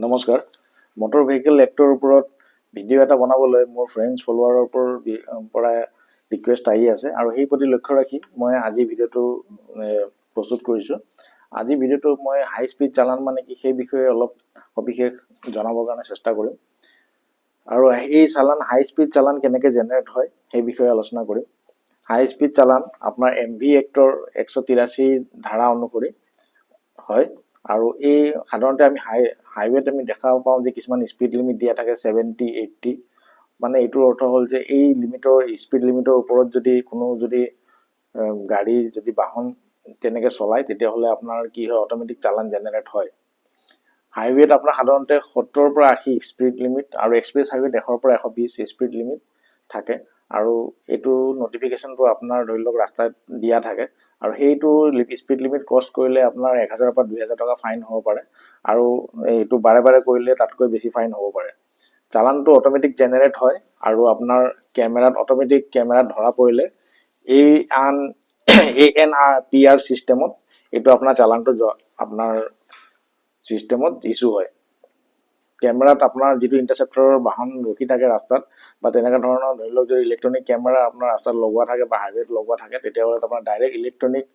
নমস্কাৰ motor vehicle actor ওপৰত video' এটা বনাবলৈ মোৰ ফ্ৰেণ্ডছ ফলোৱাৰৰ পৰা ৰিকুৱেষ্ট আহি আছে আৰু সেই প্ৰতি লক্ষ্য ৰাখি মই আজি ভিডিঅ'টো প্ৰস্তুত কৰিছোঁ। আজি ভিডিঅ'টো মই হাই স্পীড চালান মানে কি সেই বিষয়ে অলপ সবিশেষ জনাবৰ কাৰণে চেষ্টা কৰিম আৰু এই চালান হাই স্পীড চালান কেনেকৈ জেনেৰেট হয় সেই বিষয়ে আলোচনা কৰিম। হাই স্পীড চালান আপোনাৰ MV এক্টৰ 183 ধাৰা অনুসৰি হয় আৰু এই সাধাৰণতে আমি হাইৱেত আমি দেখা পাওঁ যে কিছুমান স্পীড লিমিট দিয়া থাকে 70, 80। মানে এইটোৰ অৰ্থ হ'ল যে এই স্পীড লিমিটৰ ওপৰত যদি কোনো গাড়ী যদি বাহন তেনেকৈ চলায় তেতিয়াহ'লে আপোনাৰ কি হয়, অট'মেটিক চালান জেনেৰেট হয়। হাইৱেত আপোনাৰ সাধাৰণতে 70 পৰা 80 স্পীড লিমিট আৰু এক্সপ্ৰেছ হাইৱেত 100 পৰা 120 স্পীড লিমিট থাকে আৰু এইটো নটিফিকেশ্যনটো আপোনাৰ ধৰি লওক ৰাস্তাত দিয়া থাকে আৰু সেইটো স্পীড লিমিট ক্ৰছ কৰিলে আপোনাৰ 1000 পৰা 2000 টকা ফাইন হ'ব পাৰে আৰু এইটো বাৰে বাৰে কৰিলে তাতকৈ বেছি ফাইন হ'ব পাৰে। চালানটো অট'মেটিক জেনেৰেট হয় আৰু আপোনাৰ অট'মেটিক কেমেৰাত ধৰা পৰিলে ANPR চিষ্টেমত এইটো আপোনাৰ চালানটো আপোনাৰ চিষ্টেমত ইছ্যু হয়। কেমেৰাত আপোনাৰ যিটো ইণ্টাৰচেপ্টৰৰ বাহন ৰখি থাকে ৰাস্তাত বা তেনেকুৱা ধৰণৰ ধৰি লওক যদি ইলেক্ট্ৰনিক কেমেৰা আপোনাৰ ৰাস্তাত লগোৱা থাকে বা হাইৱেত লগোৱা থাকে তেতিয়াহ'লে আপোনাৰ ডাইৰেক্ট ইলেক্ট্ৰনিক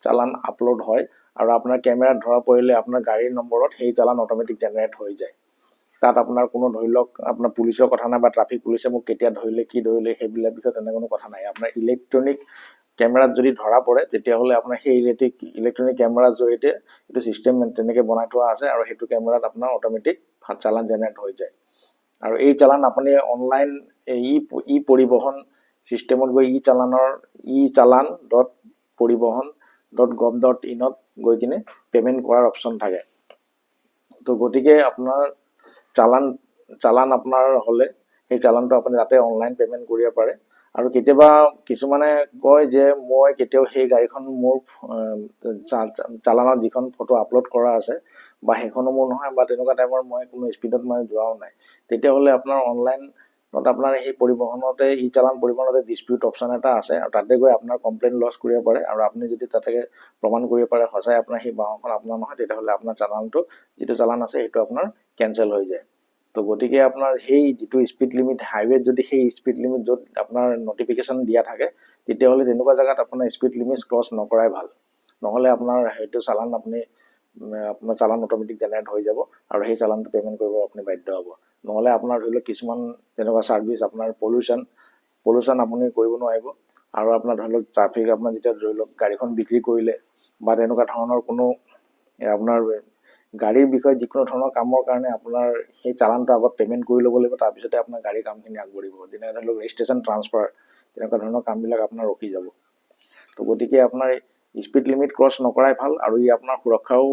চালান আপলোড হয় আৰু আপোনাৰ কেমেৰাত ধৰা পৰিলে আপোনাৰ গাড়ীৰ নম্বৰত সেই চালান অট'মেটিক জেনেৰেট হৈ যায়। তাত আপোনাৰ কোনো ধৰি লওক আপোনাৰ পুলিচৰ কথা নাই বা ট্ৰাফিক পুলিচে মোক কেতিয়া ধৰিলে কি ধৰিলে সেইবিলাক বিষয়ে তেনে কোনো কথা নাই। আপোনাৰ ইলেক্ট্ৰনিক কেমেৰাত যদি ধৰা পৰে তেতিয়াহ'লে আপোনাৰ সেই ইলেক্ট্ৰনিক কেমেৰাৰ জৰিয়তে এইটো চিষ্টেম তেনেকৈ বনাই থোৱা আছে আৰু সেইটো কেমেৰাত আপোনাৰ অট'মেটিক চালান জেনেৰেট হৈ যায় আৰু এই চালান আপুনি অনলাইন ই পৰিবহণ চিষ্টেমত গৈ চালান.পৰিবহণ.gov.in গৈ কিনে পে'মেণ্ট কৰাৰ অপশ্যন থাকে। তো গতিকে আপোনাৰ চালান আপোনাৰ হ'লে সেই চালানটো আপুনি তাতে অনলাইন পে'মেণ্ট কৰিব পাৰে আৰু কেতিয়াবা কিছুমানে কয় যে মই কেতিয়াও সেই গাড়ীখন মোৰ চালানত যিখন ফটো আপলোড কৰা আছে বা সেইখনো মোৰ নহয় বা তেনেকুৱা টাইপৰ মই কোনো স্পীডত মই যোৱাও নাই, তেতিয়াহ'লে আপোনাৰ অনলাইনত আপোনাৰ সেই পৰিবহণতে চালান পৰিবহণতে ডিছপিউট অপশ্যন এটা আছে আৰু তাতে গৈ আপোনাৰ কমপ্লেইন লজ কৰিব পাৰে আৰু আপুনি যদি তাতে প্ৰমাণ কৰিব পাৰে সঁচাই আপোনাৰ সেই বাহনখন আপোনাৰ নহয় তেতিয়াহ'লে আপোনাৰ চালানটো যিটো চালান আছে সেইটো আপোনাৰ কেঞ্চেল হৈ যায়। তো গতিকে আপোনাৰ সেই যিটো স্পীড লিমিট হাইৱেত যদি সেই স্পীড লিমিট য'ত আপোনাৰ নটিফিকেশ্যন দিয়া থাকে তেতিয়াহ'লে তেনেকুৱা জেগাত আপোনাৰ স্পীড লিমিট ক্ৰছ নকৰাই ভাল, নহ'লে আপোনাৰ সেইটো চালান আপোনাৰ চালান অট'মেটিক জেনেৰেট হৈ যাব আৰু সেই চালানটো পে'মেণ্ট কৰিব আপুনি বাধ্য হ'ব। নহ'লে আপোনাৰ ধৰি লওক কিছুমান তেনেকুৱা ছাৰ্ভিচ আপোনাৰ পলিউশ্যন আপুনি কৰিব নোৱাৰিব আৰু আপোনাৰ ধৰি লওক ট্ৰাফিক আপোনাৰ যেতিয়া ধৰি লওক গাড়ীখন বিক্ৰী কৰিলে বা তেনেকুৱা ধৰণৰ কোনো আপোনাৰ গাড়ীৰ বিষয়ে যিকোনো ধৰণৰ কামৰ কাৰণে আপোনাৰ সেই চালানটো আগত পে'মেণ্ট কৰি ল'ব লাগিব, তাৰপিছতে আপোনাৰ গাড়ীৰ কামখিনি আগবাঢ়িব। যেনে ধৰি লওক ৰেজিষ্ট্ৰেশ্যন ট্ৰান্সফাৰ তেনেকুৱা ধৰণৰ কামবিলাক আপোনাৰ ৰখি যাব। তো গতিকে আপোনাৰ স্পীড লিমিট ক্ৰছ নকৰাই ভাল আৰু আপোনাৰ সুৰক্ষাও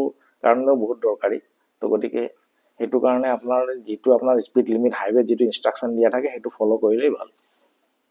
কাৰণেও বহুত দৰকাৰী। তো গতিকে সেইটো কাৰণে আপোনাৰ যিটো আপোনাৰ স্পীড লিমিট হাইৱেত যিটো ইনষ্ট্ৰাকশ্যন দিয়া থাকে সেইটো ফ'ল' কৰিলেই ভাল।